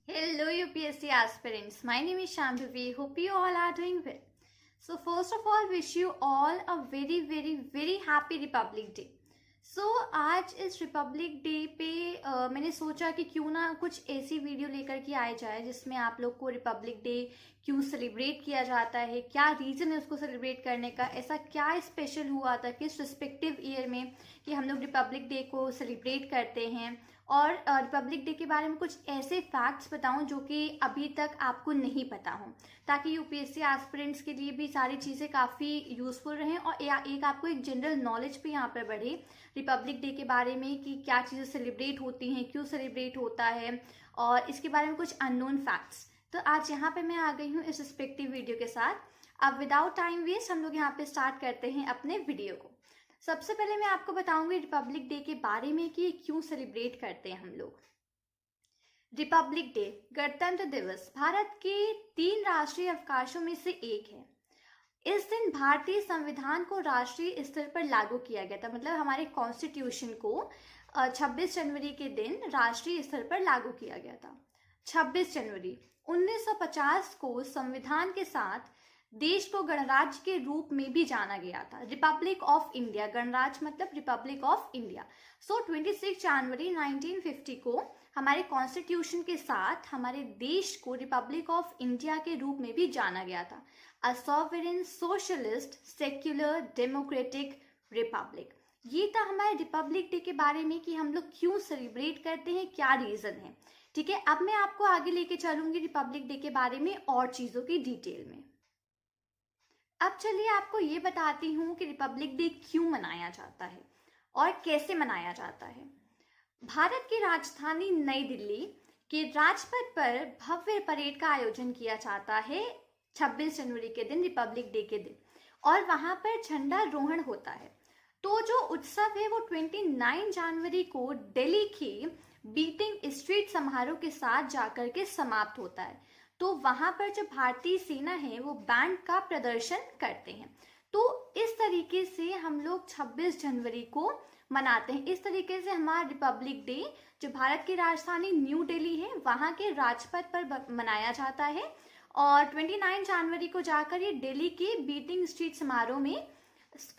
Hello UPSC aspirants, my name is Shambhavi. Hope you all are doing well. So first of all, wish you all a very happy Republic Day. आज इस Republic day पे मैंने सोचा कि क्यों ना कुछ ऐसी वीडियो लेकर के आए जाए जिसमें आप लोग को रिपब्लिक डे क्यों सेलिब्रेट किया जाता है, क्या रीज़न है उसको सेलिब्रेट करने का, ऐसा क्या स्पेशल हुआ था किस रिस्पेक्टिव ईयर में कि हम लोग रिपब्लिक डे को सेलिब्रेट करते हैं, और रिपब्लिक डे के बारे में कुछ ऐसे फैक्ट्स बताऊं जो कि अभी तक आपको नहीं पता हो, ताकि यूपीएससी एस्पिरेंट्स के लिए भी सारी चीज़ें काफ़ी यूजफुल रहें और एक आपको एक जनरल नॉलेज भी यहाँ पर बढ़े रिपब्लिक डे के बारे में कि क्या चीज़ें सेलिब्रेट होती हैं, क्यों सेलिब्रेट होता है, और इसके बारे में कुछ अननोन फैक्ट्स। तो आज यहाँ पे मैं आ गई हूँ इस रिस्पेक्टिव वीडियो के साथ। अब विदाउट टाइम वेस्ट हम लोग यहाँ पे स्टार्ट करते हैं अपने वीडियो को। सबसे पहले मैं आपको बताऊंगी रिपब्लिक डे के बारे में कि क्यों सेलिब्रेट करते हैं हम लोग। रिपब्लिक डे, गणतंत्र दिवस, भारत के 3 राष्ट्रीय अवकाशों में से एक है। इस दिन भारतीय संविधान को राष्ट्रीय स्तर पर लागू किया गया था, मतलब हमारे कॉन्स्टिट्यूशन को 26 जनवरी के दिन राष्ट्रीय स्तर पर लागू किया गया था। 26 जनवरी 1950 को संविधान के साथ देश को गणराज्य के रूप में भी जाना गया था, रिपब्लिक ऑफ इंडिया। गणराज्य मतलब रिपब्लिक ऑफ इंडिया। 26 जनवरी 1950 को हमारे कॉन्स्टिट्यूशन के साथ हमारे देश को रिपब्लिक ऑफ इंडिया के रूप में भी जाना गया था, अ sovereign socialist secular democratic Republic. ये था हमारे रिपब्लिक डे के बारे में कि हम लोग क्यों सेलिब्रेट करते हैं, क्या रीजन है। ठीक है, अब मैं आपको आगे लेके चलूंगी रिपब्लिक डे के बारे में और चीजों की डिटेल में। अब चलिए आपको ये बताती हूँ कि रिपब्लिक डे क्यों मनाया जाता है और कैसे मनाया जाता है। भारत की राजधानी नई दिल्ली के राजपथ पर भव्य परेड का आयोजन किया जाता है 26 जनवरी के दिन, रिपब्लिक डे के दिन, और वहां पर झंडा रोहण होता है। तो जो उत्सव है वो 29 जनवरी को दिल्ली के बीटिंग स्ट्रीट समारोह के साथ जाकर के समाप्त होता है। तो वहां पर जो भारतीय सेना है वो बैंड का प्रदर्शन करते हैं। तो इस तरीके से हम लोग 26 जनवरी को मनाते हैं। इस तरीके से हमारा रिपब्लिक डे जो भारत की राजधानी न्यू दिल्ली है वहां के राजपथ पर मनाया जाता है, और 29 जनवरी को जाकर ये दिल्ली के बीटिंग स्ट्रीट समारोह में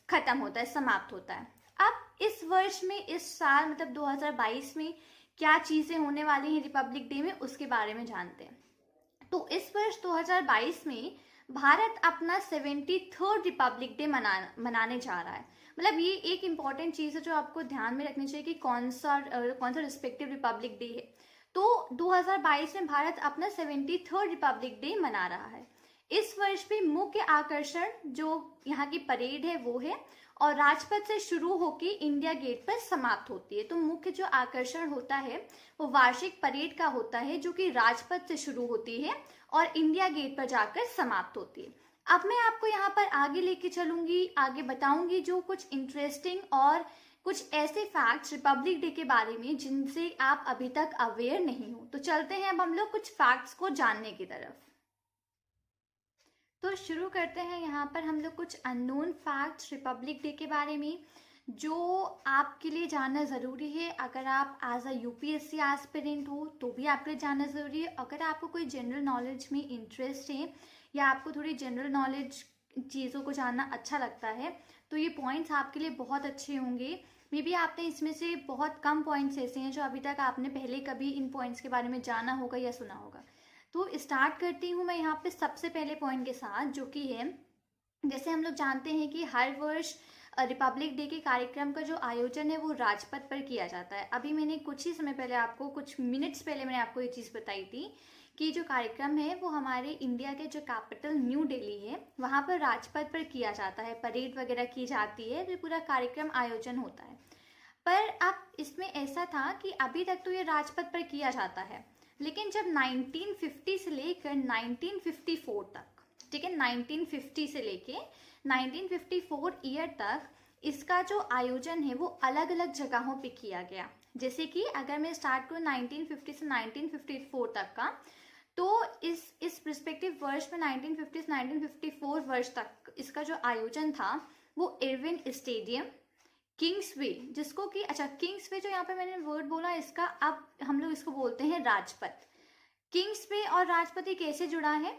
खत्म होता है, समाप्त होता है। अब इस वर्ष में, इस साल मतलब 2022 में क्या चीजें होने वाली हैं रिपब्लिक डे में, उसके बारे में जानते हैं। तो इस वर्ष 2022 में भारत अपना 73rd रिपब्लिक डे मनाने जा रहा है। मतलब ये एक इम्पॉर्टेंट चीज़ है जो आपको ध्यान में रखनी चाहिए कि कौन सा रिस्पेक्टिव रिपब्लिक डे है। तो 2022 में भारत अपना 73rd रिपब्लिक डे मना रहा है। इस वर्ष भी मुख्य आकर्षण जो यहाँ की परेड है वो है, और राजपथ से शुरू होकर इंडिया गेट पर समाप्त होती है। तो मुख्य जो आकर्षण होता है वो वार्षिक परेड का होता है जो कि राजपथ से शुरू होती है और इंडिया गेट पर जाकर समाप्त होती है। अब मैं आपको यहाँ पर आगे लेके चलूंगी, आगे बताऊंगी जो कुछ इंटरेस्टिंग और कुछ ऐसे फैक्ट्स रिपब्लिक डे के बारे में जिनसे आप अभी तक अवेयर नहीं हो। तो चलते हैं अब हम लोग कुछ फैक्ट्स को जानने की तरफ। तो शुरू करते हैं यहाँ पर हम लोग कुछ अननोन फैक्ट्स रिपब्लिक डे के बारे में जो आपके लिए जानना ज़रूरी है। अगर आप एज अ यूपीएससी एस्पिरेंट हो तो भी आपके लिए जानना ज़रूरी है। अगर आपको कोई जनरल नॉलेज में इंटरेस्ट है या आपको थोड़ी जनरल नॉलेज चीज़ों को जानना अच्छा लगता है तो ये पॉइंट्स आपके लिए बहुत अच्छे होंगे। मे बी आपने इसमें से बहुत कम पॉइंट्स ऐसे हैं जो अभी तक आपने पहले कभी इन पॉइंट्स के बारे में जाना होगा या सुना होगा। तो स्टार्ट करती हूँ मैं यहाँ पे सबसे पहले पॉइंट के साथ, जो कि है जैसे हम लोग जानते हैं कि हर वर्ष रिपब्लिक डे के कार्यक्रम का जो आयोजन है वो राजपथ पर किया जाता है। अभी मैंने कुछ ही समय पहले आपको, कुछ मिनट्स पहले मैंने आपको ये चीज़ बताई थी कि जो कार्यक्रम है वो हमारे इंडिया के जो कैपिटल न्यू दिल्ली है वहाँ पर राजपथ पर किया जाता है, परेड वगैरह की जाती है, तो पूरा कार्यक्रम आयोजन होता है। पर अब इसमें ऐसा था कि अभी तक तो ये राजपथ पर किया जाता है, लेकिन जब 1950 से लेकर 1954 तक, ठीक है, 1950 से लेके 1954 ईयर तक इसका जो आयोजन है वो अलग अलग जगहों पे किया गया। जैसे कि अगर मैं स्टार्ट करूँ 1950 से 1954 तक का, तो इस रिस्पेक्टिव वर्ष में 1950 से 1954 वर्ष तक इसका जो आयोजन था वो इरविन स्टेडियम, किंग्सवे, जिसको कि अच्छा किंग्सवे जो यहाँ पे मैंने वर्ड बोला इसका अब हम लोग इसको बोलते हैं राजपथ। किंग्स वे और राजपति कैसे जुड़ा है?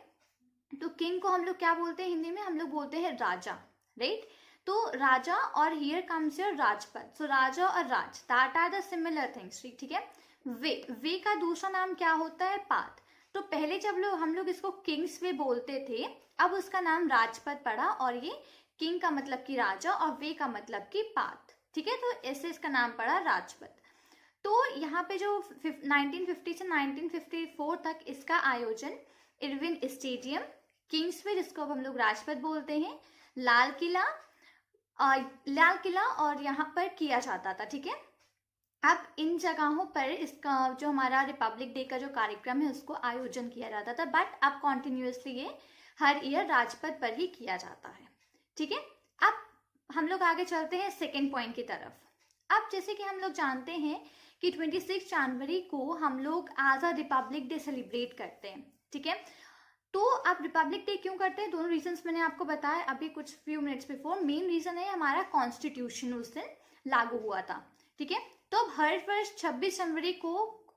तो किंग को हम लोग क्या बोलते हैं हिंदी में? हम लोग बोलते हैं राजा, राइट? तो राजा और here comes your rajpad, so raja और raj, that are the similar things, ठीक है? वे का दूसरा नाम क्या होता है? पाथ। तो पहले जब हम लोग इसको किंग्स वे बोलते थे, अब उसका नाम राजपद पड़ा, और ये किंग का मतलब कि राजा और वे का मतलब कि पाथ, ठीक है? तो ऐसे इसका नाम पड़ा राजपद। तो यहाँ पे जो 1950 से 1954 तक इसका आयोजन इरविन स्टेडियम, किंग्स वे जिसको अब हम लोग राजपथ बोलते हैं, लाल किला और यहाँ पर किया जाता था, ठीक है? अब इन जगहों पर इसका जो हमारा रिपब्लिक डे का जो कार्यक्रम है उसको आयोजन किया जाता था, बट अब कॉन्टिन्यूसली ये हर ईयर राजपथ पर ही किया जाता है, ठीक है? अब हम लोग आगे चलते हैं सेकेंड पॉइंट की तरफ। अब जैसे कि हम लोग जानते हैं कि 26 जनवरी को हम लोग as a Republic Day celebrate करते हैं, ठीक है? तो अब रिपब्लिक डे क्यों करते हैं? दोनों रीजंस मैंने आपको बताया अभी कुछ few minutes before. Main reason है हमारा कॉन्स्टिट्यूशन उस दिन लागू हुआ था, ठीक है? तो अब हर वर्ष 26 जनवरी को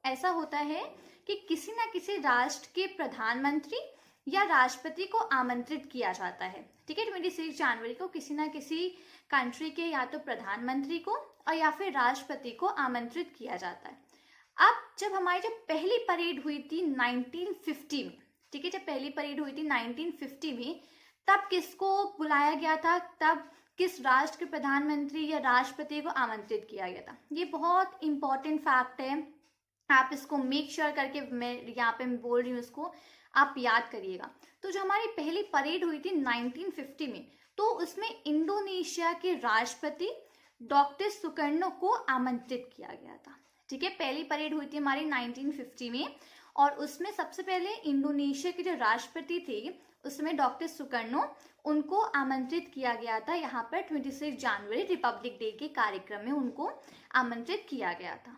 ऐसा होता है कि किसी ना किसी राष्ट्र के प्रधानमंत्री या राष्ट्रपति को आमंत्रित किया जाता है, ठीक है? 26 जनवरी को किसी ना किसी कंट्री के या तो प्रधानमंत्री को और या फिर राष्ट्रपति को आमंत्रित किया जाता है। अब जब हमारी जो पहली परेड हुई थी 1950 में, ठीक है, जब पहली परेड हुई थी 1950 में, तब किसको बुलाया गया था? तब किस राष्ट्र के प्रधानमंत्री या राष्ट्रपति को आमंत्रित किया गया था? ये बहुत इंपॉर्टेंट फैक्ट है, आप इसको मेक श्योर करके, मैं यहाँ पे बोल रही हूँ, इसको आप याद करिएगा। तो जो हमारी पहली परेड हुई थी 1950 में, तो उसमें इंडोनेशिया के राष्ट्रपति डॉक्टर सुकर्णो को आमंत्रित किया गया था, ठीक है? पहली परेड हुई थी हमारी 1950 में, और उसमें सबसे पहले इंडोनेशिया के जो राष्ट्रपति थे उसमें डॉक्टर सुकर्णो, उनको आमंत्रित किया गया था यहाँ पर 26 जनवरी रिपब्लिक डे के कार्यक्रम में उनको आमंत्रित किया गया था।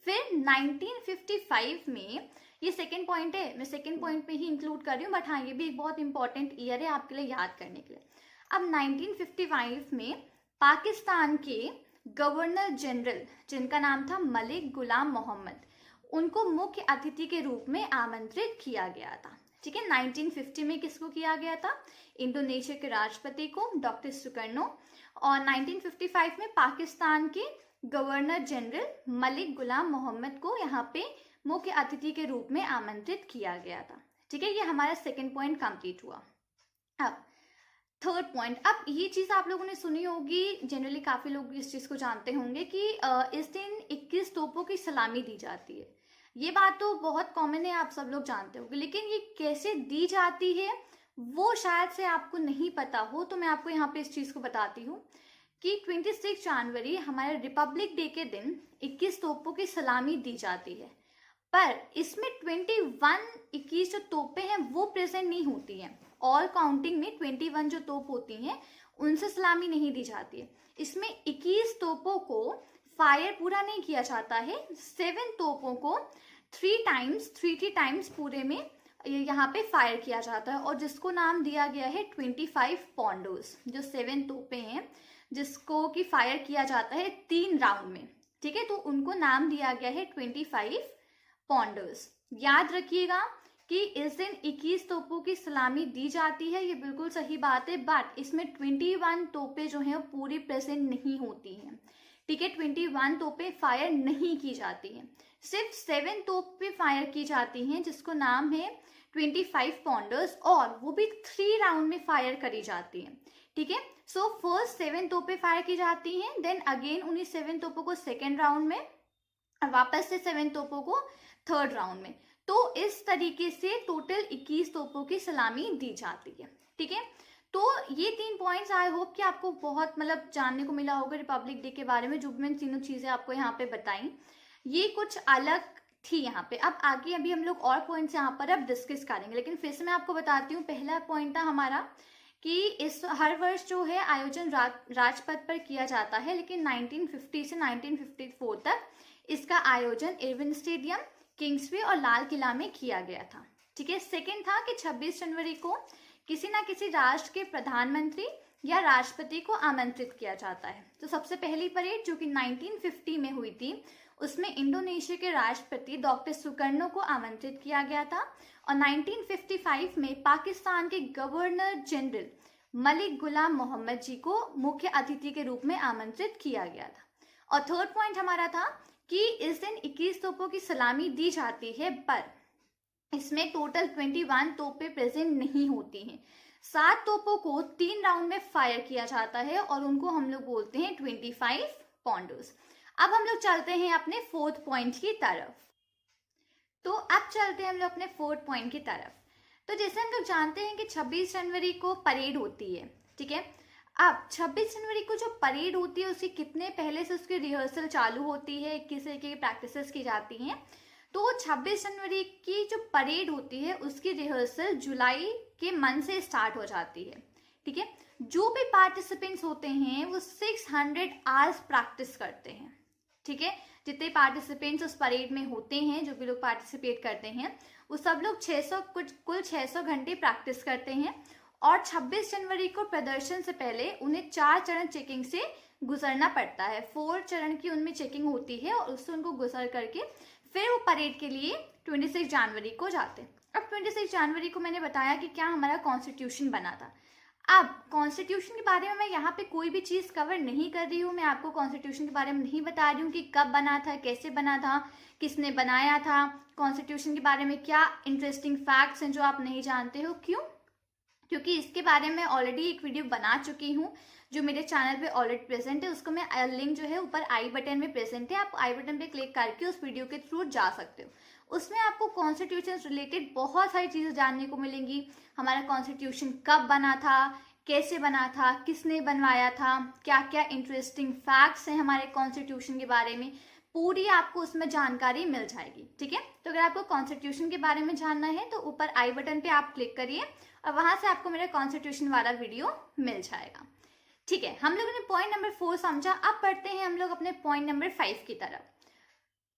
फिर 1955 में, ये सेकेंड पॉइंट है, मैं सेकेंड पॉइंट में ही इंक्लूड कर रही हूँ, बट हाँ ये भी एक बहुत इंपॉर्टेंट ईयर है आपके लिए याद करने के लिए। अब 1955 में पाकिस्तान के गवर्नर जनरल, जिनका नाम था मलिक गुलाम मोहम्मद, उनको मुख्य अतिथि के रूप में आमंत्रित किया गया था, ठीक है? 1950 में किसको किया गया था? इंडोनेशिया के राष्ट्रपति को, डॉक्टर सुकर्णो, और 1955 में पाकिस्तान के गवर्नर जनरल मलिक गुलाम मोहम्मद को यहाँ पे मुख्य अतिथि के रूप में आमंत्रित किया गया था, ठीक है? ये हमारा सेकेंड पॉइंट कंप्लीट हुआ। अब थर्ड पॉइंट, अब ये चीज आप लोगों ने सुनी होगी, जनरली काफी लोग इस चीज को जानते होंगे कि इस दिन 21 तोपों की सलामी दी जाती है। ये बात तो बहुत कॉमन है, आप सब लोग जानते होंगे, लेकिन ये कैसे दी जाती है वो शायद से आपको नहीं पता हो, तो मैं आपको यहाँ पे इस चीज को बताती हूँ कि 26 जनवरी हमारे रिपब्लिक डे के दिन 21 तोपों की सलामी दी जाती है, पर इसमें 21 जो तोपें हैं वो प्रेजेंट नहीं होती हैं। ऑल काउंटिंग में 21 जो तोप होती हैं उनसे सलामी नहीं दी जाती है। इसमें 21 तोपों को फायर पूरा नहीं किया जाता है, 7 तोपों को 3 टाइम्स पूरे में यहाँ पे फायर किया जाता है, और जिसको नाम दिया गया है 25 पॉन्डोस, जो 7 तोपें हैं जिसको कि फायर किया जाता है 3 राउंड में, ठीक है? तो उनको नाम दिया गया है 25 पॉन्डोस। याद रखिएगा कि इस दिन 21 तोपों की सलामी दी जाती है, ये बिल्कुल सही बात है, बट इसमें 21 तोपें जो हैं पूरी प्रेजेंट नहीं होती हैं, ठीक है? 21 तोपें फायर नहीं की जाती हैं, सिर्फ 7 तोपें फायर की जाती हैं जिसको नाम है 25 पॉन्डर्स, और वो भी 3 राउंड में फायर करी जाती हैं, ठीक है? सो फर्स्ट 7 तोपें फायर की जाती हैं, देन अगेन उन्हीं 7 तोपों को सेकेंड राउंड में, वापस से 7 तोपों को थर्ड राउंड में। तो इस तरीके से टोटल 21 तोपों की सलामी दी जाती है, ठीक है? तो ये 3 पॉइंट्स आई होप कि आपको बहुत मतलब जानने को मिला होगा रिपब्लिक डे के बारे में, जो मैंने तीनों चीजें आपको यहाँ पे बताई, ये कुछ अलग थी यहाँ पे। अब आगे अभी हम लोग और पॉइंट्स यहाँ पर अब डिस्कस करेंगे, लेकिन फिर से मैं आपको बताती हूँ, पहला पॉइंट था हमारा कि इस हर वर्ष जो है आयोजन राजपथ पर किया जाता है, लेकिन 1950 से 1954 तक इसका आयोजन इरविन स्टेडियम, किंग्सवे और लाल किला में किया गया था, ठीक है? सेकेंड था कि 26 जनवरी को किसी ना किसी राष्ट्र के प्रधानमंत्री या राष्ट्रपति को आमंत्रित किया जाता है। तो सबसे पहली परेड जो कि 1950 में हुई थी उसमें इंडोनेशिया के राष्ट्रपति डॉक्टर सुकर्णो को आमंत्रित किया गया था और 1955 में पाकिस्तान के गवर्नर जनरल मलिक गुलाम मोहम्मद जी को मुख्य अतिथि के रूप में आमंत्रित किया गया था। और थर्ड पॉइंट हमारा था कि इस दिन 21 तोपों की सलामी दी जाती है, पर इसमें टोटल 21 तोपें प्रेजेंट नहीं होती हैं। 7 तोपों को 3 राउंड में फायर किया जाता है और उनको हम लोग बोलते हैं 25 पॉन्डोज। अब हम लोग चलते हैं अपने फोर्थ पॉइंट की तरफ। तो अब चलते हैं हम लोग अपने फोर्थ पॉइंट की तरफ। तो जैसे हम लोग जानते हैं कि 26 जनवरी को परेड होती है, ठीक है। अब 26 जनवरी को जो परेड होती है उसके कितने पहले से उसकी रिहर्सल चालू होती है, किस तरीके की प्रैक्टिसेस की जाती हैं। तो 26 जनवरी की जो परेड होती है उसकी रिहर्सल जुलाई के मंथ से स्टार्ट हो जाती है, ठीक है। जो भी पार्टिसिपेंट्स होते हैं वो 600 आवर्स प्रैक्टिस करते हैं, ठीक है। जितने पार्टिसिपेंट्स उस परेड में होते हैं, जो भी लोग पार्टिसिपेट करते हैं, वो सब लोग कुल 600 घंटे प्रैक्टिस करते हैं। और 26 जनवरी को प्रदर्शन से पहले उन्हें 4 चरण चेकिंग से गुजरना पड़ता है। 4 चरण की उनमें चेकिंग होती है और उससे उनको गुजर करके फिर वो परेड के लिए 26 जनवरी को जाते हैं। अब 26 जनवरी को मैंने बताया कि क्या हमारा कॉन्स्टिट्यूशन बना था। अब कॉन्स्टिट्यूशन के बारे में मैं यहाँ पे कोई भी चीज़ कवर नहीं कर रही हूँ। मैं आपको कॉन्स्टिट्यूशन के बारे में नहीं बता रही हूँ कि कब बना था, कैसे बना था, किसने बनाया था, कॉन्स्टिट्यूशन के बारे में क्या इंटरेस्टिंग फैक्ट्स हैं जो आप नहीं जानते हो। क्यों? क्योंकि इसके बारे में ऑलरेडी एक वीडियो बना चुकी हूँ जो मेरे चैनल पे ऑलरेडी प्रेजेंट है। उसको मैं लिंक जो है ऊपर आई बटन में प्रेजेंट है, आप आई बटन पे क्लिक करके उस वीडियो के थ्रू जा सकते हो। उसमें आपको कॉन्स्टिट्यूशन रिलेटेड बहुत सारी चीज़ें जानने को मिलेंगी। हमारा कॉन्स्टिट्यूशन कब बना था, कैसे बना था, किसने बनवाया था, क्या क्या इंटरेस्टिंग फैक्ट्स हैं हमारे कॉन्स्टिट्यूशन के बारे में, पूरी आपको उसमें जानकारी मिल जाएगी, ठीक है। तो अगर आपको कॉन्स्टिट्यूशन के बारे में जानना है तो ऊपर आई बटन पे आप क्लिक करिए और वहां से आपको मेरा कॉन्स्टिट्यूशन वाला वीडियो मिल जाएगा, ठीक है। हम लोगों ने पॉइंट नंबर 4 समझा। अब पढ़ते हैं हम लोग अपने पॉइंट नंबर 5 की तरफ।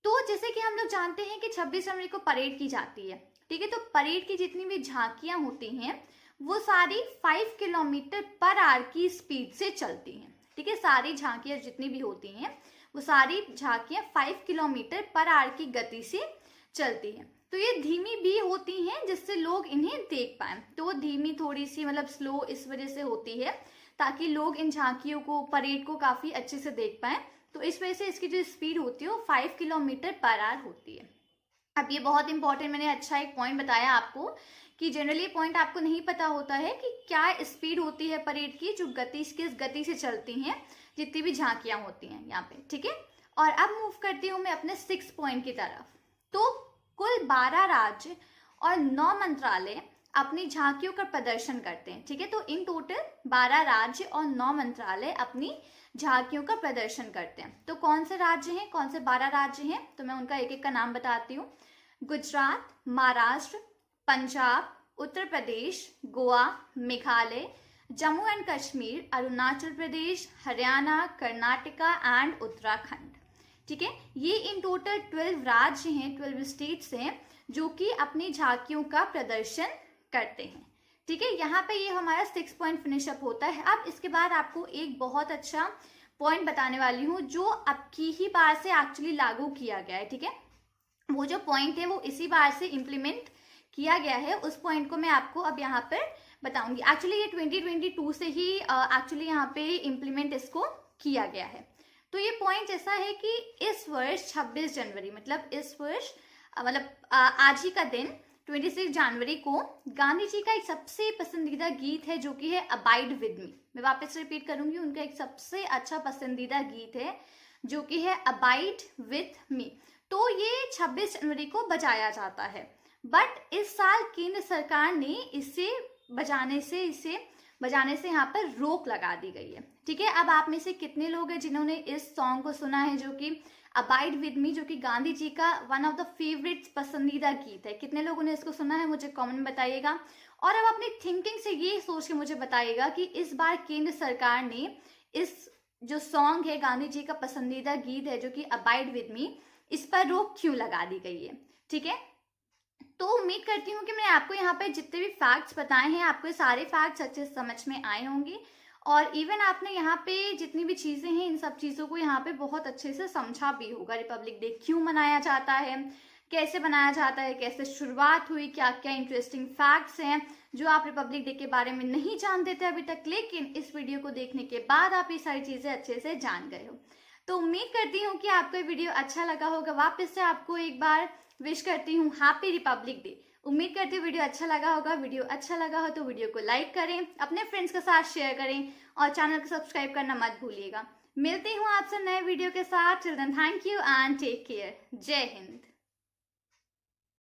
तो जैसे कि हम लोग जानते हैं कि 26 जनवरी को परेड की जाती है, ठीक है। तो परेड की जितनी भी झांकियां होती हैं वो सारी 5 किलोमीटर पर आवर की स्पीड से चलती हैं, ठीक है। सारी झांकियां जितनी भी होती हैं वो सारी झांकियां 5 किलोमीटर पर आवर की गति से चलती हैं। तो ये धीमी भी होती हैं जिससे लोग इन्हें देख पाएं। तो धीमी थोड़ी सी मतलब स्लो इस वजह से होती है ताकि लोग इन झांकियों को, परेड को काफी अच्छे से देख पाएं। तो इस वजह से इसकी जो स्पीड होती है वो 5 किलोमीटर पर आवर होती है। अब ये बहुत इंपॉर्टेंट, मैंने अच्छा एक पॉइंट बताया आपको कि जनरली पॉइंट आपको नहीं पता होता है कि क्या स्पीड होती है परेड की, जो किस गति से चलती हैं जितनी भी झांकियां होती हैं यहाँ पे, ठीक है। और अब मूव करती हूँ मैं अपने 6 पॉइंट की तरफ। तो कुल 12 राज्य और 9 मंत्रालय अपनी झांकियों का प्रदर्शन करते हैं, ठीक है। तो इन टोटल 12 राज्य और 9 मंत्रालय अपनी झांकियों का प्रदर्शन करते हैं। तो कौन से राज्य हैं, कौन से 12 राज्य हैं, तो मैं उनका एक एक का नाम बताती हूँ। गुजरात, महाराष्ट्र, पंजाब, उत्तर प्रदेश, गोवा, मेघालय, जम्मू एंड कश्मीर, अरुणाचल प्रदेश, हरियाणा, कर्नाटका एंड उत्तराखंड, ठीक है। ये इन टोटल 12 राज्य हैं, 12 स्टेट्स हैं जो कि अपनी झांकियों का प्रदर्शन करते हैं, ठीक है। यहाँ पे ये हमारा 6 पॉइंट फिनिश अप होता है। अब इसके बाद आपको एक बहुत अच्छा पॉइंट बताने वाली हूँ जो अब की ही बार से एक्चुअली लागू किया गया है, ठीक है। वो जो पॉइंट है वो इसी बार से इम्प्लीमेंट किया गया है। उस पॉइंट को मैं आपको अब यहाँ पर बताऊंगी। एक्चुअली ये 2022 से ही एक्चुअली यहाँ पे इम्प्लीमेंट इसको किया गया है। तो ये पॉइंट ऐसा है कि इस वर्ष 26 जनवरी मतलब इस वर्ष आज ही का दिन 26 जनवरी को गांधी जी का एक सबसे पसंदीदा गीत है जो कि है अबाइड विद मी। मैं वापस रिपीट करूंगी, उनका एक सबसे अच्छा पसंदीदा गीत है जो कि है अबाइड विद मी। तो ये 26 जनवरी को बजाया जाता है, बट इस साल केंद्र सरकार ने इसे बजाने से यहाँ पर रोक लगा दी गई है, ठीक है। अब आप में से कितने लोग हैं जिन्होंने इस सॉन्ग को सुना है जो कि अबाइड विद मी, जो कि गांधी जी का वन ऑफ द फेवरेट पसंदीदा गीत है। कितने लोगों ने इसको सुना है मुझे कमेंट में बताइएगा। और अब अपनी थिंकिंग से ये सोच के मुझे बताइएगा कि इस बार केंद्र सरकार ने इस जो सॉन्ग है गांधी जी का पसंदीदा गीत है जो कि अबाइड विद मी, इस पर रोक क्यों लगा दी गई है, ठीक है। तो उम्मीद करती हूँ कि मैंने आपको यहाँ पे जितने भी फैक्ट्स बताए हैं आपको ये सारे फैक्ट्स अच्छे से समझ में आए होंगे और इवन आपने यहाँ पे जितनी भी चीज़ें हैं इन सब चीज़ों को यहाँ पे बहुत अच्छे से समझा भी होगा। रिपब्लिक डे क्यों मनाया जाता है, कैसे बनाया जाता है, कैसे शुरुआत हुई, क्या क्या इंटरेस्टिंग फैक्ट्स हैं जो आप रिपब्लिक डे के बारे में नहीं जानते थे अभी तक, लेकिन इस वीडियो को देखने के बाद आप ये सारी चीज़ें अच्छे से जान गए हो। तो उम्मीद करती हूँ कि आपको ये वीडियो अच्छा लगा होगा। वापस से आपको एक बार विश करती हूँ हैप्पी रिपब्लिक डे। उम्मीद करती हूँ वीडियो अच्छा लगा होगा। वीडियो अच्छा लगा हो तो वीडियो को लाइक करें, अपने फ्रेंड्स के साथ शेयर करें और चैनल को सब्सक्राइब करना मत भूलिएगा। मिलती हूँ आपसे नए वीडियो के साथ। Till then thank you and take care. जय हिंद।